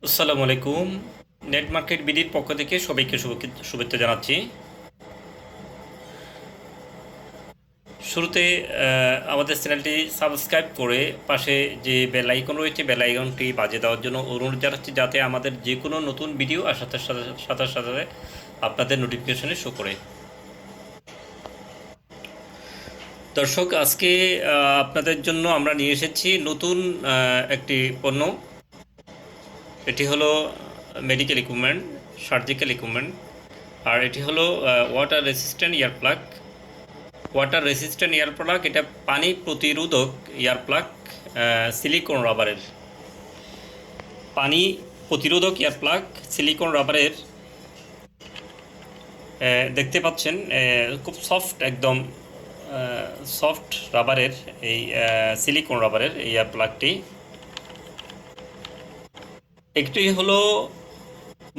আসসালামু আলাইকুম। Net market বিডির পক্ষ থেকে সবাইকে শুভেচ্ছা জানাচ্ছি। শুরুতে আমাদের চ্যানেলটি সাবস্ক্রাইব করে পাশে যে বেল আইকন রয়েছে বেল আইকনটি বাজিয়ে দেওয়ার জন্য অনুরোধ জানাচ্ছি, যাতে আমাদের যে কোনো নতুন ভিডিও আসার সাথে সাথে আপনাদের নোটিফিকেশনে শো করে। দর্শক, আজকে আপনাদের জন্য আমরা নিয়ে এসেছি নতুন একটি পণ্য। এটি হলো মেডিকেল ইকুইপমেন্ট, সার্জিক্যাল ইকুইপমেন্ট, আর এটি হলো ওয়াটার রেসিস্ট্যান্ট ইয়ার প্লাগ। ওয়াটার রেসিস্ট্যান্ট ইয়ার প্লাগ, এটা পানি প্রতিরোধক ইয়ার প্লাগ, সিলিকন রাবারের। পানি প্রতিরোধক ইয়ার প্লাগ সিলিকন রাবারের। দেখতে পাচ্ছেন খুব সফট, একদম সফট রাবারের এই সিলিকন রাবারের এই ইয়ার প্লাগটি। একটি হলো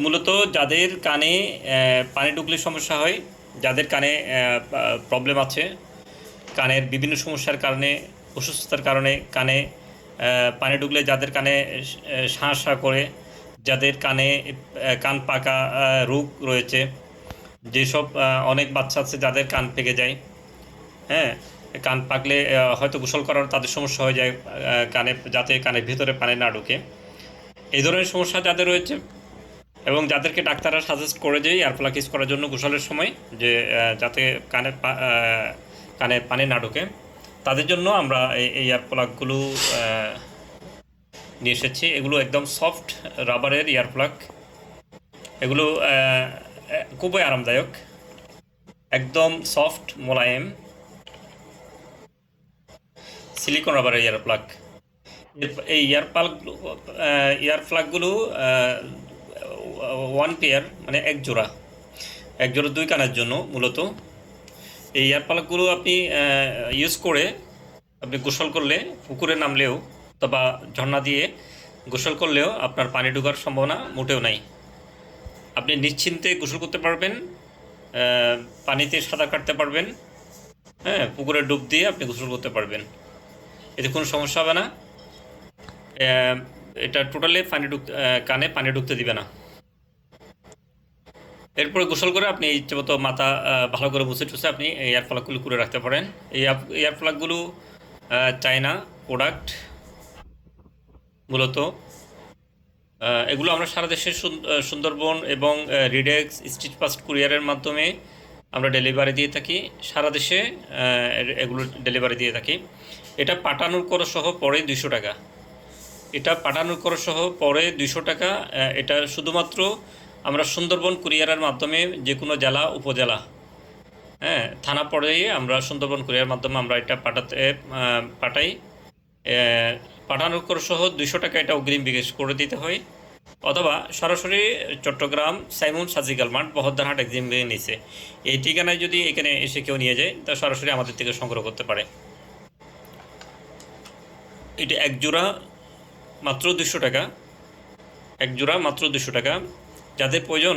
মূলত যাদের কানে পানি ঢুকলে সমস্যা হয়, যাদের কানে প্রবলেম আছে, কানের বিভিন্ন সমস্যার কারণে, অসুস্থতার কারণে কানে পানি ঢুকলে যাদের কানে শাঁ করে, যাদের কানে কান পাকা রোগ রয়েছে, যেসব অনেক বাচ্চা আছে যাদের কান পেকে যায়, হ্যাঁ, কান পাকলে হয়তো গোসল করার তাদের সমস্যা হয়ে যায় কানে, যাতে কানের ভিতরে পানি না ঢুকে। এই ধরনের সমস্যা যাদের রয়েছে এবং যাদেরকে ডাক্তাররা সাজেস্ট করে যে এয়ার প্লাগ ইউজ করার জন্য গোসলের সময়, যে যাতে কানে পানি না ঢোকে, তাদের জন্য আমরা এই এয়ার প্লাগগুলো নিয়ে এসেছি। এগুলো একদম সফট রাবারের এয়ার প্লাগ। এগুলো খুবই আরামদায়ক, একদম সফট মোলায়েম সিলিকন রাবারের এয়ার প্লাগ। এই এয়ার প্লাগগুলো 1 পেয়ার, মানে এক জোড়া 2 কানের জন্য মূলত। এই এয়ার প্লাগগুলো আপনি ইউজ করে আপনি গোসল করলে, পুকুরে নামলেও অথবা ঝর্ণা দিয়ে গোসল করলেও আপনার পানি ঢোকার সম্ভাবনা মোটেও নাই। আপনি নিশ্চিন্তে গোসল করতে পারবেন, পানিতে সাঁতার কাটতে পারবেন, হ্যাঁ, পুকুরে ডুব দিয়ে আপনি গোসল করতে পারবেন, এতে কোনো সমস্যা হবে না। এটা টোটালি কানে পানি ঢুকতে দিবে না। এরপরে গোসল করে আপনি ইচ্ছেমতো মাথা ভালো করে মুছে টুছে আপনি এয়ার প্লাগগুলো করে রাখতে পারেন। এই এয়ার প্লাগগুলো চায়না প্রোডাক্ট মূলত। এগুলো আমরা সারা দেশে সুন্দরবন এবং রিডেক্স স্ট্রিট ফাস্ট কুরিয়ারের মাধ্যমে আমরা ডেলিভারি দিয়ে থাকি, সারা দেশে এগুলো ডেলিভারি দিয়ে থাকি। এটা পাঠানোর খরচ সহ পড়ে 200 টাকা। এটা পাঠানোর খরচ সহ পড়ে 200 টাকা। এটা শুধুমাত্র আমরা সুন্দরবন কুরিয়ারের মাধ্যমে যে কোনো জেলা উপজেলা, হ্যাঁ, থানা পর্যায়ে আমরা সুন্দরবন কুরিয়ার মাধ্যমে আমরা এটা পাঠাই। পাঠানোর খরচ সহ 200 টাকা এটা অগ্রিম বিকাশ করে দিতে হয়, অথবা সরাসরি Chittagong Simon Surgical Mart Bahaddarhat Exim নিচে এই ঠিকানায় যদি এখানে এসে কেউ নিয়ে যায়, তা সরাসরি আমাদের থেকে সংগ্রহ করতে পারে। এটা এক জোড়া মাত্র 200 টাকা, এক জোড়া মাত্র 200 টাকা। যাদের প্রয়োজন,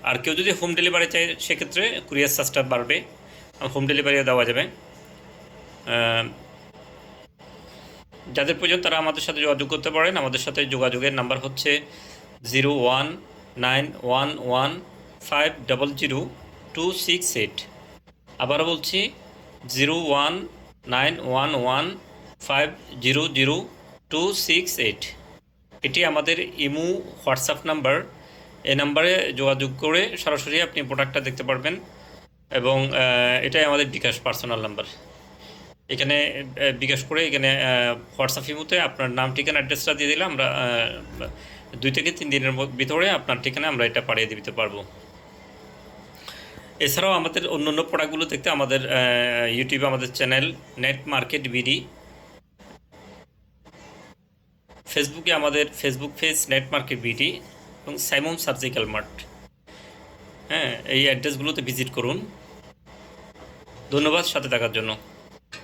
আর কেউ যদি হোম ডেলিভারি চায় সেক্ষেত্রে কুরিয়ার চার্জটা বাড়বে, হোম ডেলিভারিও দেওয়া যাবে। যাদের প্রয়োজন তারা আমাদের সাথে যোগাযোগ করতে পারেন। আমাদের সাথে যোগাযোগের নাম্বার হচ্ছে 019115000268। আবারও বলছি 019115000268। এটি আমাদের ইমো হোয়াটসঅ্যাপ নাম্বার। এই নাম্বারে যোগাযোগ করে সরাসরি আপনি প্রোডাক্টটা দেখতে পারবেন, এবং এটাই আমাদের বিকাশ পার্সোনাল নাম্বার। এখানে বিকাশ করে এখানে হোয়াটসঅ্যাপ ইমোতে আপনার নাম, ঠিকানা, অ্যাড্রেসটা দিয়ে দিলে আমরা 2 থেকে 3 দিনের ভিতরে আপনার ঠিকানা আমরা এটা পাঠিয়ে দিতে পারবো। এছাড়াও আমাদের অন্য প্রোডাক্টগুলো দেখতে আমাদের ইউটিউবে আমাদের চ্যানেল নেট মার্কেট বিডি, ফেসবুকে আমাদের Facebook page net market BD এবং সাইমন সার্জিক্যাল মার্ট, হ্যাঁ, এই অ্যাড্রেসগুলোতে ভিজিট করুন। ধন্যবাদ সাথে থাকার জন্য।